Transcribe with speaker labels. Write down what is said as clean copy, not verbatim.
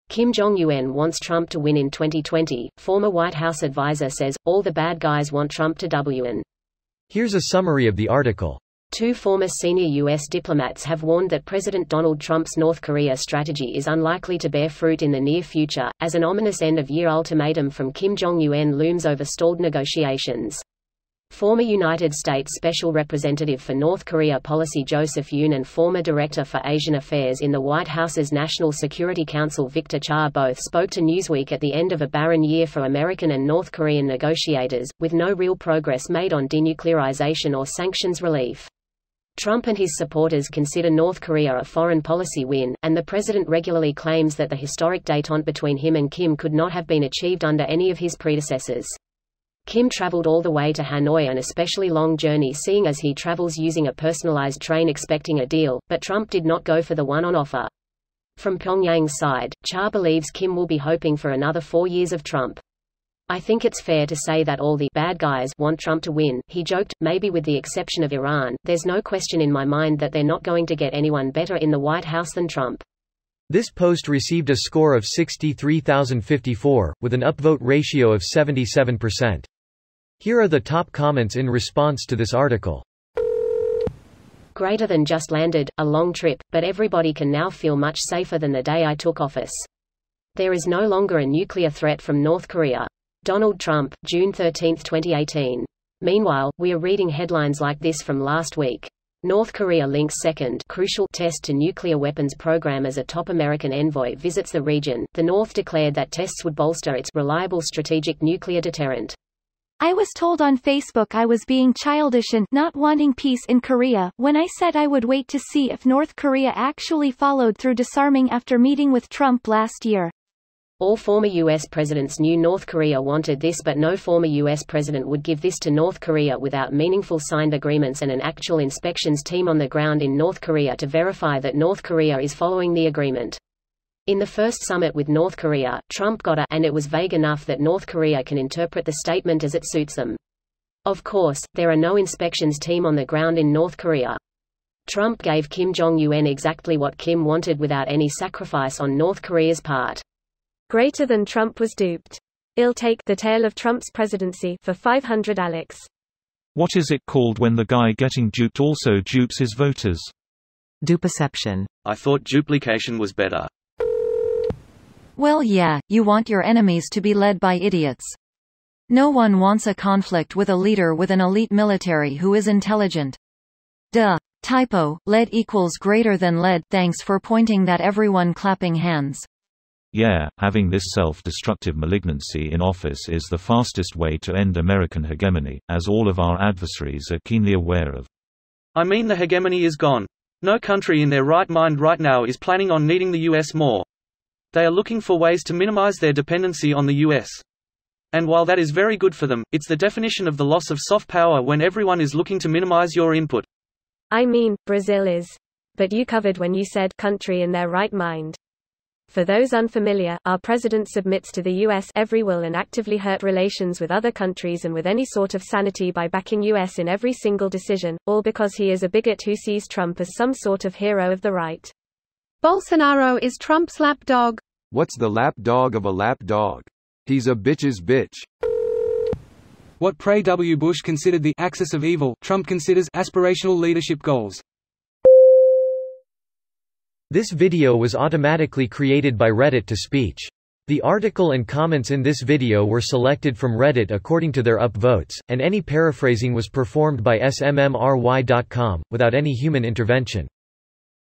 Speaker 1: Kim Jong-un wants Trump to win in 2020. Former White House advisor says, all the bad guys want Trump to win.
Speaker 2: Here's a summary of the article.
Speaker 1: Two former senior U.S. diplomats have warned that President Donald Trump's North Korea strategy is unlikely to bear fruit in the near future, as an ominous end-of-year ultimatum from Kim Jong-un looms over stalled negotiations. Former United States Special Representative for North Korea Policy Joseph Yoon and former Director for Asian Affairs in the White House's National Security Council Victor Cha both spoke to Newsweek at the end of a barren year for American and North Korean negotiators, with no real progress made on denuclearization or sanctions relief. Trump and his supporters consider North Korea a foreign policy win, and the president regularly claims that the historic détente between him and Kim could not have been achieved under any of his predecessors. Kim traveled all the way to Hanoi, an especially long journey seeing as he travels using a personalized train expecting a deal, but Trump did not go for the one on offer. From Pyongyang's side, Cha believes Kim will be hoping for another 4 years of Trump. I think it's fair to say that all the bad guys want Trump to win, he joked, maybe with the exception of Iran. There's no question in my mind that they're not going to get anyone better in the White House than Trump.
Speaker 2: This post received a score of 63,054, with an upvote ratio of 77%. Here are the top comments in response to this article.
Speaker 1: Greater than just landed, a long trip, but everybody can now feel much safer than the day I took office. There is no longer a nuclear threat from North Korea. Donald Trump, June 13, 2018. Meanwhile, we are reading headlines like this from last week. North Korea links second crucial test to nuclear weapons program as a top American envoy visits the region. The North declared that tests would bolster its reliable strategic nuclear deterrent.
Speaker 3: I was told on Facebook I was being childish and not wanting peace in Korea, when I said I would wait to see if North Korea actually followed through disarming after meeting with Trump last year.
Speaker 1: All former U.S. presidents knew North Korea wanted this, but no former U.S. president would give this to North Korea without meaningful signed agreements and an actual inspections team on the ground in North Korea to verify that North Korea is following the agreement. In the first summit with North Korea, Trump got a and it was vague enough that North Korea can interpret the statement as it suits them. Of course, there are no inspections team on the ground in North Korea. Trump gave Kim Jong-un exactly what Kim wanted without any sacrifice on North Korea's part.
Speaker 4: Greater than Trump was duped. I'll take the tale of Trump's presidency for 500 Alex.
Speaker 5: What is it called when the guy getting duped also dupes his voters?
Speaker 6: Dupeception.
Speaker 7: I thought duplication was better.
Speaker 6: Well, yeah, you want your enemies to be led by idiots. No one wants a conflict with a leader with an elite military who is intelligent. Duh. Typo, lead equals greater than lead. Thanks for pointing that, everyone clapping hands.
Speaker 5: Yeah, having this self-destructive malignancy in office is the fastest way to end American hegemony, as all of our adversaries are keenly aware of.
Speaker 7: I mean, the hegemony is gone. No country in their right mind right now is planning on needing the US more. They are looking for ways to minimize their dependency on the US. And while that is very good for them, it's the definition of the loss of soft power when everyone is looking to minimize your input.
Speaker 4: I mean, Brazil is. But you covered when you said country in their right mind. For those unfamiliar, our president submits to the U.S. every will and actively hurt relations with other countries and with any sort of sanity by backing U.S. in every single decision, all because he is a bigot who sees Trump as some sort of hero of the right.
Speaker 8: Bolsonaro is Trump's lapdog.
Speaker 9: What's the lapdog of a lapdog? He's a bitch's bitch.
Speaker 10: What Pray W. Bush considered the axis of evil, Trump considers aspirational leadership goals.
Speaker 2: This video was automatically created by Reddit to speech. The article and comments in this video were selected from Reddit according to their upvotes, and any paraphrasing was performed by smmry.com, without any human intervention.